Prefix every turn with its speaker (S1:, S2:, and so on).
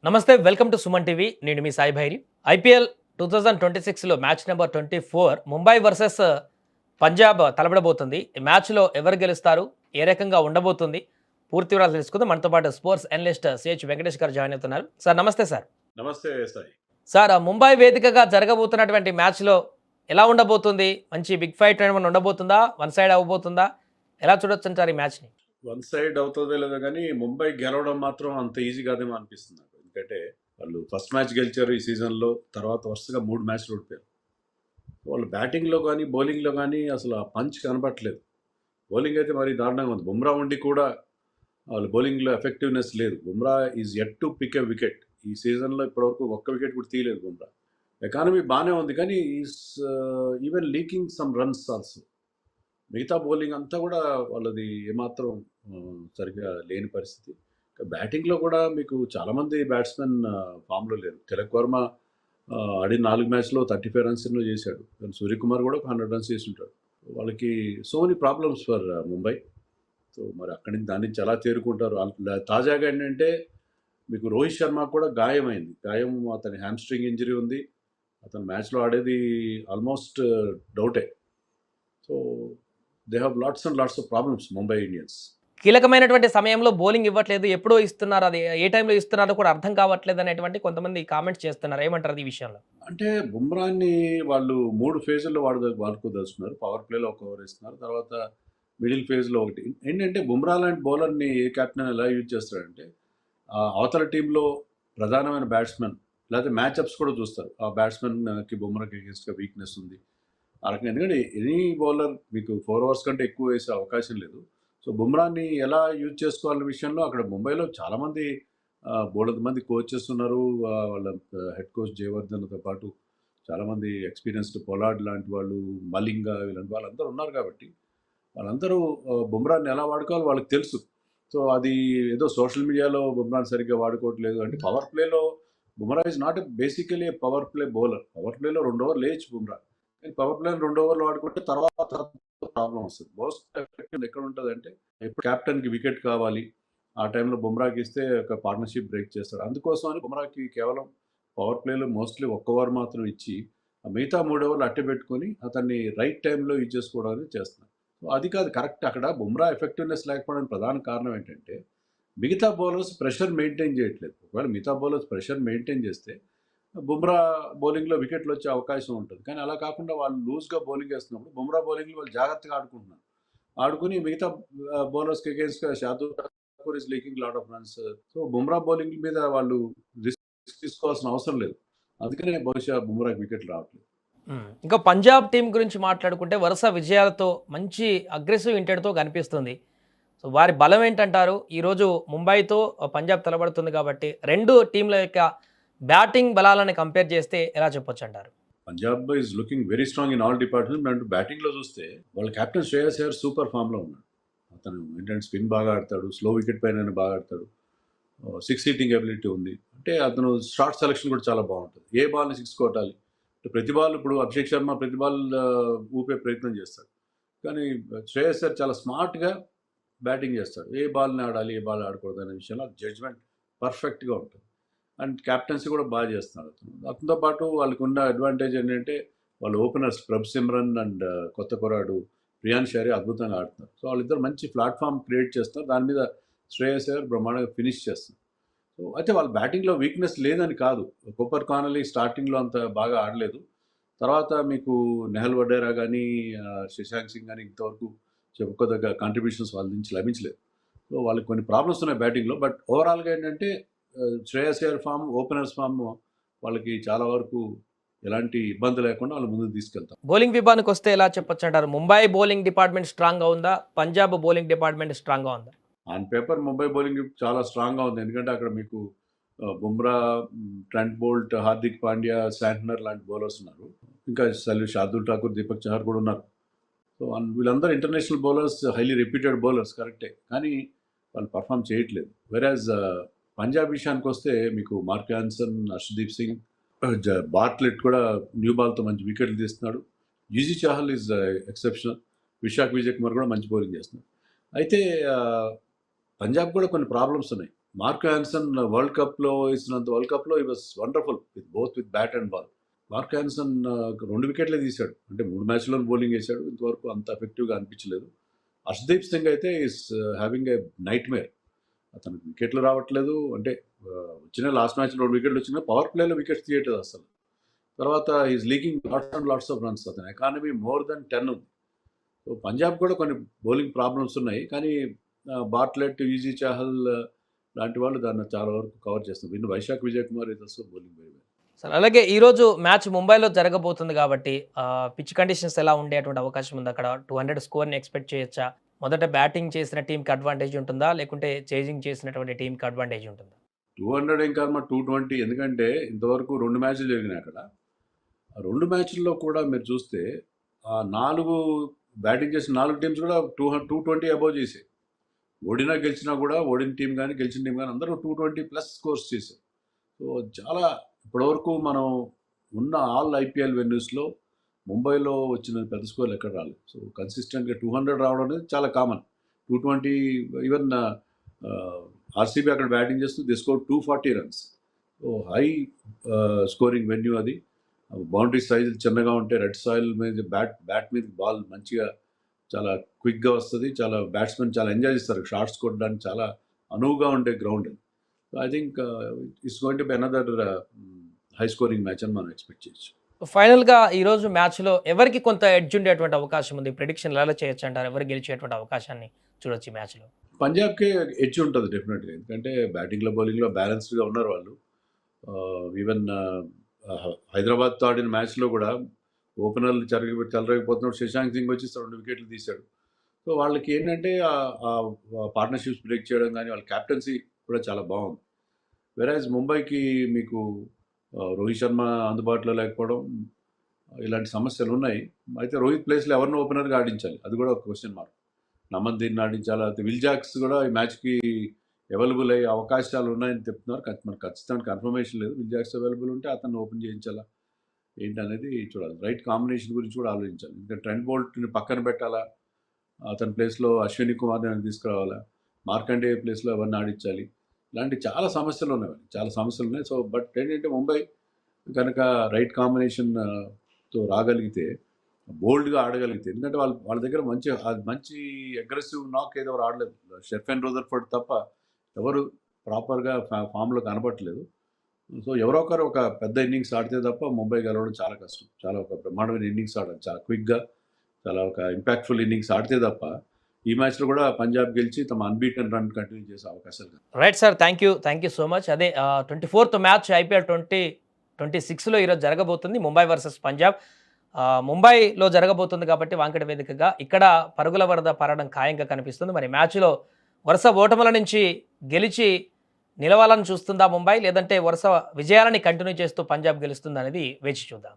S1: నమస్తే welcome to Suman TV నేను మీ సాయి భైరి ఐపీఎల్ 2026లో match number 24 Mumbai versus Punjab తలపడబోతుంది. ఈ మ్యాచ్లో ఎవరు గెలుస్తారు, ఏ రకంగా ఉండబోతుంది, పూర్తి వివరాలు తెలుసుకుందాం. మనతో పాటు స్పోర్ట్స్ అనలిస్ట్ సిహెచ్ వెంకటేష్ గారు జాయిన్ అవుతున్నారు. సార్ నమస్తే సార్.
S2: నమస్తే సాయి.
S1: సార్ ముంబై వేదికగా జరగబోతున్నటువంటి మ్యాచ్లో ఎలా ఉండబోతుంది? మంచి బిగ్ ఫైట్ ఏమైనా ఉండబోతుందా, వన్ సైడ్ అవ్వబోతుందా, ఎలా చూడొచ్చు అంటారు ఈ మ్యాచ్ని?
S2: వన్ సైడ్ అవుతుందో లేదో కానీ ముంబై గెలవడం మాత్రం అంత ఈజీ కాదేమో అనిపిస్తుంది నాకు. ఎందుకంటే వాళ్ళు ఫస్ట్ మ్యాచ్ గెలిచారు ఈ సీజన్లో, తర్వాత వరుసగా 3 మ్యాచ్లు ఓడిపోయారు. వాళ్ళు బ్యాటింగ్లో కానీ బౌలింగ్లో కానీ అసలు ఆ పంచ్ కనపట్లేదు. బౌలింగ్ అయితే మరి దారుణంగా ఉంది. బుమ్రా ఉండి కూడా వాళ్ళు బౌలింగ్లో ఎఫెక్టివ్నెస్ లేదు. Bumrah is yet to pick a wicket. ఈ సీజన్లో ఇప్పటివరకు ఒక్క వికెట్ కూడా తీయలేదు బుమ్రా. ఎకానమీ బాగానే ఉంది కానీ is even leaking some runs also. మిగతా బౌలింగ్ అంతా కూడా వాళ్ళది ఏమాత్రం సరిగ్గా లేని పరిస్థితి. బ్యాటింగ్లో కూడా మీకు చాలామంది బ్యాట్స్మెన్ ఫామ్లో లేరు. తిలక్ వర్మ ఆడిన 4 మ్యాచ్లో 35 రన్స్ ఎన్నో చేశాడు. సూర్యకుమార్ కూడా ఒక 100 రన్స్ చేసి ఉంటాడు. వాళ్ళకి so many problems for Mumbai. So మరి అక్కడి నుంచి దాని నుంచి ఎలా తేరుకుంటారు. తాజాగా ఏంటంటే మీకు రోహిత్ శర్మ కూడా గాయమైంది. గాయం, అతని హ్యామ్స్ట్రింగ్ ఇంజరీ ఉంది. అతను మ్యాచ్లో ఆడేది ఆల్మోస్ట్ డౌటే. So they have lots and lots of problems Mumbai Indians.
S1: కీలకమైనటువంటి సమయంలో బౌలింగ్ ఇవ్వట్లేదు, ఎప్పుడో ఇస్తున్నారు, అది ఏ టైంలో ఇస్తున్నారో కూడా అర్థం కావట్లేదు అనేటువంటి కొంతమంది కామెంట్స్ చేస్తున్నారు. ఏమంటారు ఈ విషయంలో?
S2: అంటే బుమ్రాని వాళ్ళు 3 ఫేజుల్లో వాడుకోదలుచుకున్నారు. పవర్ ప్లేలో ఒక ఓవర్ ఇస్తున్నారు, తర్వాత మిడిల్ ఫేజ్లో ఒకటి. ఏంటంటే బుమ్రా లాంటి బౌలర్ని ఏ కెప్టెన్ ఎలా యూజ్ చేస్తారంటే అవతల టీంలో ప్రధానమైన బ్యాట్స్మెన్ లేకపోతే మ్యాచ్అప్స్ కూడా చూస్తారు. ఆ బ్యాట్స్మెన్కి బుమ్రాకి అగేన్స్ట్గా వీక్నెస్ ఉంది ఆ రకంగా. ఎందుకంటే ఎనీ బౌలర్ మీకు 4 ఓవర్స్ కంటే ఎక్కువ వేసే అవకాశం లేదు. సో బుమ్రాని ఎలా యూజ్ చేసుకోవాలనే విషయంలో అక్కడ ముంబైలో చాలామంది బోలెడు మంది కోచెస్ ఉన్నారు. వాళ్ళ హెడ్ కోచ్ జయవర్ధన్తో పాటు చాలామంది ఎక్స్పీరియన్స్డ్ పొలార్డ్ లాంటి వాళ్ళు, మలింగా, వీళ్ళంటి వాళ్ళందరూ ఉన్నారు. కాబట్టి వాళ్ళందరూ బుమ్రాని ఎలా వాడుకోవాలో వాళ్ళకి తెలుసు. సో అది ఏదో సోషల్ మీడియాలో బుమ్రాని సరిగ్గా వాడుకోవట్లేదు అంటే, పవర్ ప్లేలో Bumrah is not basically power play bowler. Power ప్లేలో 2 ఓవర్లు లేచి బుమ్రా, కానీ పవర్ ప్లేలో 2 ఓవర్లు వాడుకుంటే తర్వాత ప్రాబ్లం వస్తుంది. మోస్ట్ ఎఫెక్టివ్ ఎక్కడ ఉంటుంది అంటే, ఎప్పుడు క్యాప్టెన్కి వికెట్ కావాలి, ఆ టైంలో బుమ్రాకి ఇస్తే ఒక పార్ట్నర్షిప్ బ్రేక్ చేస్తాడు. అందుకోసం అని బుమ్రాకి కేవలం పవర్ ప్లేలో మోస్ట్లీ 1 ఓవర్ మాత్రం ఇచ్చి మిగతా 3 ఓవర్లు అట్టే పెట్టుకొని అతన్ని రైట్ టైంలో యూజ్ చేసుకోవడం అనేది చేస్తున్నారు. సో అది కాదు కరెక్ట్. అక్కడ బుమ్రా ఎఫెక్టివ్నెస్ లేకపోవడానికి ప్రధాన కారణం ఏంటంటే, మిగతా బౌలర్స్ ప్రెషర్ మెయింటైన్ చేయట్లేదు. ఒకవేళ మిగతా బౌలర్స్ ప్రెషర్ మెయింటైన్ చేస్తే బుమ్రా బౌలింగ్లో వికెట్లు వచ్చే అవకాశం ఉంటుంది. కానీ అలా కాకుండా వాళ్ళు లూజ్గా బౌలింగ్ వేస్తున్నప్పుడు బుమ్రా బౌలింగ్లో వాళ్ళు జాగ్రత్తగా ఆడుకుంటున్నారు. ఆడుకుని మిగతా బౌలర్స్కి అగేన్స్ట్గా Shardul Thakur is leaking lot of runs. So Bumrah bowling మీద వాళ్ళు రిస్క్ తీసుకోవాల్సిన అవసరం లేదు. అందుకనే బహుశా బుమ్రాకి వికెట్లు రావట్లేదు.
S1: ఇంకా పంజాబ్ టీం గురించి మాట్లాడుకుంటే వరుస విజయాలతో మంచి అగ్రెసివ్ ఇంటెడ్తో కనిపిస్తుంది. సో వారి బలం ఏంటంటారు? ఈరోజు ముంబైతో పంజాబ్ తలబడుతుంది కాబట్టి 2 టీంల యొక్క బ్యాటింగ్ బలాలను కంపేర్ చేస్తే ఎలా చెప్పొచ్చు అంటారు?
S2: Punjab is looking very strong in all department. And బ్యాటింగ్లో చూస్తే వాళ్ళ కెప్టెన్ శ్రేయస్ అయ్యర్ సూపర్ ఫామ్లో ఉన్నాడు. అతను ఏంటంటే స్పిన్ బాగా ఆడతాడు, స్లో వికెట్ పైన బాగా ఆడతాడు, 6 హీటింగ్ ఎబిలిటీ ఉంది. అంటే అతను షార్ట్ సెలెక్షన్ కూడా చాలా బాగుంటుంది. ఏ బాల్ని 6 కొట్టాలి, ప్రతి బాల్ ఇప్పుడు అభిషేక్ శర్మ ప్రతి బాల్ ఊపే ప్రయత్నం చేస్తాడు. కానీ శ్రేయస్ అయ్యర్ చాలా స్మార్ట్గా బ్యాటింగ్ చేస్తాడు. ఏ బాల్ని ఆడాలి, ఏ బాల్ ఆడకూడదు అనే విషయంలో జడ్జ్మెంట్ పర్ఫెక్ట్గా ఉంటుంది. అండ్ క్యాప్టెన్సీ కూడా బాగా చేస్తున్నారు అతను. అతనితో పాటు వాళ్ళకు ఉన్న అడ్వాంటేజ్ ఏంటంటే వాళ్ళు ఓపెనర్స్ ప్రభ్ సిమ్రన్ అండ్ కొత్త కుర్రాడు ప్రియాన్ షారీ అద్భుతంగా ఆడుతున్నారు. సో వాళ్ళిద్దరు మంచి ప్లాట్ఫామ్ క్రియేట్ చేస్తున్నారు. దాని మీద శ్రేయస్ అయ్యర్ బ్రహ్మాండంగా ఫినిష్ చేస్తున్నారు. సో అయితే వాళ్ళ బ్యాటింగ్లో వీక్నెస్ లేదని కాదు. కూపర్ కానలీ స్టార్టింగ్లో అంత బాగా ఆడలేదు. తర్వాత మీకు నెహల్ వడేరా కానీ శశాంక్ సింగ్ కానీ ఇంతవరకు చెప్పుకోదగ్గ కాంట్రిబ్యూషన్స్ వాళ్ళ నుంచి లభించలేదు. సో వాళ్ళకి కొన్ని ప్రాబ్లమ్స్ ఉన్నాయి బ్యాటింగ్లో. బట్ ఓవరాల్గా ఏంటంటే Shreyas Iyer form, openers form వాళ్ళకి చాలా వరకు ఎలాంటి ఇబ్బంది లేకుండా వాళ్ళు ముందుకు తీసుకెళ్తాం.
S1: బౌలింగ్ విభాగానికి వస్తే ఎలా చెప్పొచ్చు అంటారు? ముంబై బౌలింగ్ డిపార్ట్మెంట్ స్ట్రాంగ్గా ఉందా, పంజాబ్ బౌలింగ్ డిపార్ట్మెంట్ స్ట్రాంగ్గా ఉందా?
S2: ఆన్ పేపర్ ముంబై బౌలింగ్ చాలా స్ట్రాంగ్గా ఉంది. ఎందుకంటే అక్కడ మీకు Bumrah, Trent Boult, Hardik Pandya, Santner లాంటి బౌలర్స్ ఉన్నారు. ఇంకా శార్దూల్ ఠాకూర్, దీపక్ చహర్ కూడా ఉన్నారు. సో వీళ్ళందరూ international bowlers, highly repeated bowlers కరెక్టే, కానీ వాళ్ళు పర్ఫామ్ చేయట్లేదు. వెరాజ్ పంజాబ్ విషయానికి వస్తే మీకు Marco Jansen, Harshdeep Singh, Bartlett కూడా న్యూ బాల్తో మంచి వికెట్లు తీస్తున్నాడు. Yuzi Chahal is exceptional. విశాఖ్ విజయ్ కుమార్ కూడా మంచి బౌలింగ్ చేస్తున్నాడు. అయితే పంజాబ్ కూడా కొన్ని ప్రాబ్లమ్స్ ఉన్నాయి. మార్క్ యాన్సన్ వరల్డ్ కప్లో ఈ was wonderful with bat and ball. Mark Jansen 2 వికెట్లే తీశాడు. అంటే 3 మ్యాచ్‌లో బౌలింగ్ ఏశాడు. ఇంతవరకు అంత ఎఫెక్టివ్‌గా అనిపించలేదు. హర్షదీప్ సింగ్ అయితే ఈస్ హ్యావింగ్ ఎ నైట్‌మేర్. అతనికి వికెట్లు రావట్లేదు. అంటే వచ్చిన లాస్ట్ మ్యాచ్‌లో 2 వికెట్లు వచ్చినా పవర్ ప్లేలో వికెట్స్ తీయట్లేదు అసలు. తర్వాత is leaking lots and lots of runs. అతని ఎకానమీ మోర్ దెన్ 10 ఉంది. సో పంజాబ్ కూడా కొన్ని బౌలింగ్ ప్రాబ్లమ్స్ ఉన్నాయి. కానీ బార్ట్లెట్, యూజీ చాహల్ లాంటి వాళ్ళు దాన్ని చాలా వరకు కవర్ చేస్తున్నారు. వీళ్ళు Vaishakh Vijay Kumar is also bowling very well.
S1: Sir అలాగే ఈరోజు మ్యాచ్ ముంబైలో జరగబోతుంది కాబట్టి పిచ్ కండిషన్స్ ఎలా ఉండేటువంటి అవకాశం ఉంది అక్కడ? 200 స్కోర్ని ఎక్స్పెక్ట్ చేయొచ్చా? మొదట బ్యాటింగ్ చేసిన టీంకి అడ్వాంటేజ్ ఉంటుందా, లేకుంటే చేజింగ్ చేసినటువంటి టీంకి అడ్వాంటేజ్ ఉంటుందా?
S2: 200 ఇంకా 220 ఎందుకంటే ఇంతవరకు 2 మ్యాచ్లు జరిగినాయి అక్కడ. ఆ 2 మ్యాచ్ల్లో కూడా మీరు చూస్తే 4 బ్యాటింగ్ చేసిన 4 టీమ్స్ కూడా 220 అబోవ్ చేసాయి. ఓడినా గెలిచినా కూడా ఓడిన టీం కానీ గెలిచిన టీం కానీ అందరూ 220 ప్లస్ స్కోర్స్ చేశారు. సో చాలా ఇప్పటివరకు మనం ఉన్న ఆల్ ఐపీఎల్ వెన్యూస్లో ముంబైలో వచ్చిన పెద్ద స్కోర్లు ఎక్కడ రాలేదు. సో కన్సిస్టెంట్గా 200 రావడం అనేది చాలా కామన్. 220 ఈవెన్ ఆర్సీబీ అక్కడ బ్యాటింగ్ చేస్తూ the score 240 runs. So high scoring venue అది. బౌండరీ సైజులు చిన్నగా ఉంటే రెడ్ సాయిల్ మీద బ్యాట్ మీద బాల్ మంచిగా చాలా క్విక్గా వస్తుంది. చాలా బ్యాట్స్మెన్ చాలా ఎంజాయ్ చేస్తారు. షాట్స్ కొట్టడానికి చాలా అనువుగా ఉండే గ్రౌండ్ అది. So I think it's going to be another high scoring match అని మనం ఎక్స్పెక్ట్ చేయొచ్చు.
S1: ఫైనల్గా ఈరోజు మ్యాచ్లో ఎవరికి కొంత ఎడ్జ్ ఉండేటువంటి అవకాశం ఉంది? ప్రిడిక్షన్ ఎలా చేయొచ్చు అంటారు? ఎవరు గెలిచేటువంటి అవకాశాన్ని చూడొచ్చు ఈ మ్యాచ్లో?
S2: పంజాబ్కే ఎడ్జ్ ఉంటుంది డెఫినెట్గా. ఎందుకంటే బ్యాటింగ్లో బౌలింగ్లో బ్యాలెన్స్డ్గా ఉన్నారు వాళ్ళు. ఈవెన్ హైదరాబాద్తో ఆడిన మ్యాచ్లో కూడా ఓపెనర్లు చెలరేగిపోతున్నాడు. శశాంక్ సింగ్ వచ్చి 2 వికెట్లు తీశాడు. సో వాళ్ళకి ఏంటంటే పార్ట్నర్షిప్స్ బ్రేక్ చేయడం కానీ వాళ్ళ క్యాప్టెన్సీ కూడా చాలా బాగుంది. వెరాజ్ ముంబైకి మీకు రోహిత్ శర్మ అందుబాటులో లేకపోవడం ఇలాంటి సమస్యలు ఉన్నాయి. అయితే రోహిత్ ప్లేస్లో ఎవరిని ఓపెనర్గా ఆడించాలి అది కూడా ఒక క్వశ్చన్ మార్క్. నమన్ ఆడించాలా? అయితే విల్ జాక్స్ కూడా ఈ మ్యాచ్కి అవైలబుల్ అయ్యే అవకాశాలు ఉన్నాయని చెప్తున్నారు. మనకు ఖచ్చితంగా కన్ఫర్మేషన్ లేదు. విల్ జాక్స్ అవైలబుల్ ఉంటే అతన్ని ఓపెన్ చేయించాలా ఏంటనేది చూడాలి. రైట్ కాంబినేషన్ గురించి కూడా ఆలోచించాలి. ఇంకా ట్రెంట్ బోల్ట్ని పక్కన పెట్టాలా, అతని ప్లేస్లో అశ్విని కుమార్ని తీసుకురావాలా, మార్కండే ప్లేస్లో ఎవరిని ఆడించాలి, ఇలాంటి చాలా సమస్యలు ఉన్నాయి. సో బట్ ఏంటంటే ముంబై కనుక రైట్ కాంబినేషన్తో రాగలిగితే, బోల్డ్గా ఆడగలిగితే, ఎందుకంటే వాళ్ళ దగ్గర మంచి అగ్రెసివ్ నాక్ ఏదో ఆడలేదు. షెర్ఫెన్ రదర్ఫర్డ్ తప్ప ఎవరు ప్రాపర్గా ఫామ్లో కనపట్లేదు. సో ఎవరో ఒకరు ఒక పెద్ద ఇన్నింగ్స్ ఆడితే తప్ప ముంబై గెలవడం చాలా కష్టం. చాలా ఒక బ్రహ్మాండమైన ఇన్నింగ్స్ ఆడాలి, చాలా క్విక్గా, చాలా ఒక ఇంపాక్ట్ఫుల్ ఇన్నింగ్స్ ఆడితే తప్ప ఈ మ్యాచ్లో కూడా పంజాబ్ గెలిచి తమ అన్బీటెన్ రన్ కంటిన్యూ చేసే అవకాశాలు.
S1: Right sir, thank you so much. అదే 24th మ్యాచ్ IPL 2026లో ఈరోజు జరగబోతుంది ముంబై వర్సెస్ పంజాబ్. ముంబైలో జరగబోతుంది కాబట్టి వాంకట వేదికగా ఇక్కడ పరుగుల వరద పడడం ఖాయంగా కనిపిస్తుంది. మరి మ్యాచ్లో వరుస ఓటముల నుంచి గెలిచి నిలవాలని చూస్తుందా ముంబై, లేదంటే వరుస విజయాలని కంటిన్యూ చేస్తూ పంజాబ్ గెలుస్తుందా అనేది వేచి చూద్దాం.